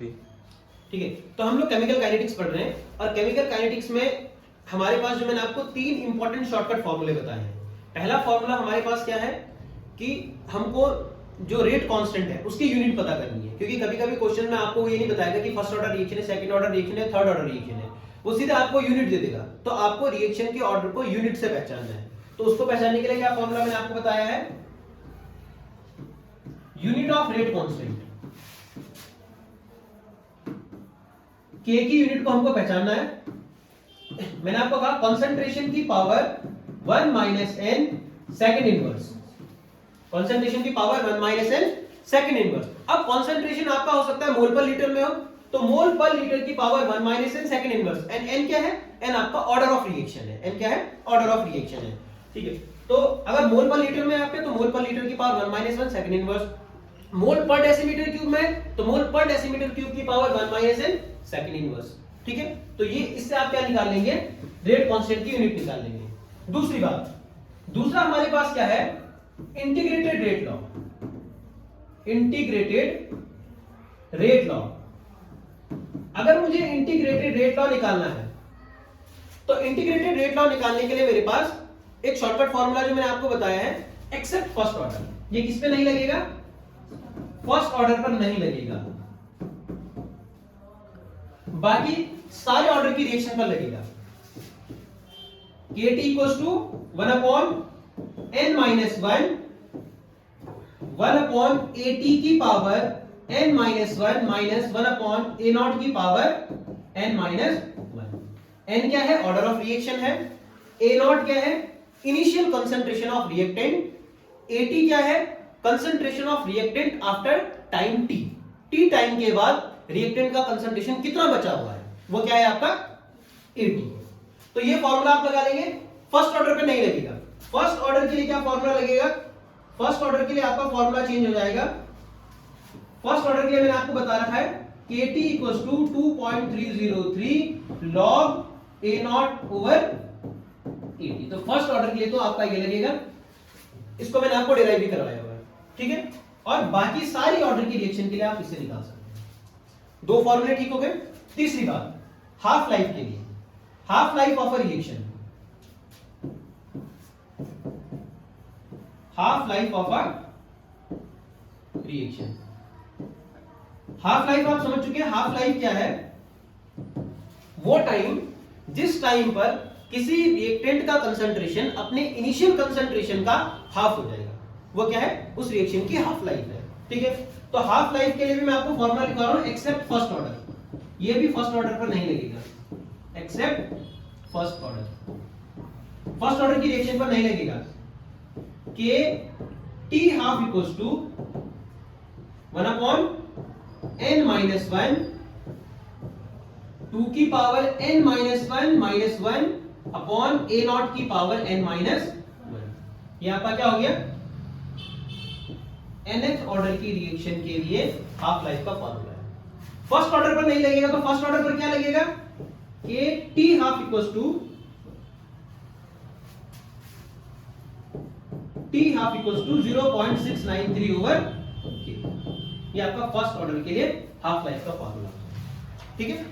ठीक है, तो हम लोग केमिकल काइनेटिक्स पढ़ रहे हैं और केमिकल काइनेटिक्स में हमारे पास जो मैंने आपको 3 इंपॉर्टेंट शॉर्टकट फॉर्मूले बताए हैं। पहला फॉर्मूला हमारे पास क्या है कि हमको जो रेट कांस्टेंट है उसकी यूनिट पता करनी है, क्योंकि कभी कभी क्वेश्चन में आपको ये नहीं बताएगा कि फर्स्ट ऑर्डर रिएक्शन है, सेकंड ऑर्डर रिएक्शन है, थर्ड ऑर्डर रिएक्शन है, वो सीधे आपको यूनिट दे देगा। तो आपको रिएक्शन के ऑर्डर को यूनिट से पहचानना है। तो उसको पहचानने के लिए क्या फॉर्मूला मैंने आपको बताया है, यूनिट ऑफ रेट कांस्टेंट। के की यूनिट को हमको पहचानना है। मैंने आपको कहा कंसंट्रेशन की power 1 minus n second inverse, concentration की power 1 minus n second inverse. अब कंसंट्रेशन आपका हो सकता है मोल पर लीटर में हो, तो मोल पर लीटर की power 1 minus n second inverse. N n क्या है, एन आपका ऑर्डर ऑफ रिएक्शन है। एन क्या है, ऑर्डर ऑफ रिएक्शन है। ठीक है, तो अगर मोल पर लीटर में आपके तो मोल पर लीटर की power 1 minus 1 second inverse. Mole per decimetre cube में तो मोल पर डेसीमीटर क्यूब की power 1 minus n second inverse. ठीक है, तो ये इससे आप क्या निकाल लेंगे, रेट कांस्टेंट की यूनिट निकाल लेंगे। दूसरी बात, दूसरा हमारे पास क्या है, integrated rate law. Integrated rate law, अगर मुझे इंटीग्रेटेड रेट लॉ निकालना है तो इंटीग्रेटेड रेट लॉ निकालने के लिए मेरे पास एक शॉर्टकट फॉर्मूला जो मैंने आपको बताया है, एक्सेप्ट फर्स्ट ऑर्डर। ये किस पे नहीं लगेगा, फर्स्ट ऑर्डर पर नहीं लगेगा, बाकी सारे ऑर्डर की रिएक्शन पर लगेगा। KT equals to 1 upon n minus 1 upon AT की power n minus 1 minus 1 upon A0 की पावर n माइनस 1। n क्या है, ऑर्डर ऑफ रिएक्शन है। A0 क्या है, initial concentration of reactant. AT क्या है, concentration of reactant after time t। t time के बाद रिएक्टेंट का कंसंट्रेशन कितना बचा हुआ है, वो क्या है आपका AT। तो ये फॉर्मूला आप लगा लेंगे, फर्स्ट ऑर्डर पे नहीं लगेगा। फर्स्ट ऑर्डर के लिए क्या फॉर्मूला लगेगा, फर्स्ट ऑर्डर के लिए आपका फॉर्मूला चेंज हो जाएगा। फर्स्ट ऑर्डर के लिए मैंने आपको बता रखा है KT equals to 2.303 log A0 over AT। तो फर्स्ट ऑर्डर के लिए तो आपका ये लगेगा, इसको मैंने आपको डिराइव भी करवाया हुआ है। ठीक है, और बाकी सारी ऑर्डर की रिएक्शन के लिए आप इसे निकाल सकते हैं। दो फॉर्मूले ठीक हो गए। तीसरी बात, हाफ लाइफ के लिए, half life of a reaction, half life of a reaction. Half life आप समझ चुके हैं। हाफ लाइफ क्या है, वो टाइम जिस टाइम पर किसी रिएक्टेंट का कंसंट्रेशन अपने इनिशियल कंसंट्रेशन का हाफ हो जाएगा, वो क्या है, उस रिएक्शन की हाफ लाइफ है। ठीक है, तो हाफ लाइफ के लिए भी मैं आपको फॉर्मूला लिखा रहा हूं, एक्सेप्ट फर्स्ट ऑर्डर। ये भी फर्स्ट ऑर्डर पर नहीं लगेगा, except first order, first order की रिएक्शन पर नहीं लगेगा। K T half equals to 1 upon n minus 1 2 की power n minus 1 upon A0 की पावर n माइनस 1। ये आपका क्या हो गया, nth ऑर्डर की रिएक्शन के लिए हाफ लाइफ का फॉर्मूला है। फर्स्ट ऑर्डर पर नहीं लगेगा, तो फर्स्ट ऑर्डर पर क्या लगेगा, K T half equals to T half equals to 0.693 over K। ये आपका फर्स्ट ऑर्डर के लिए हाफ लाइफ का फॉर्मूला। ठीक है।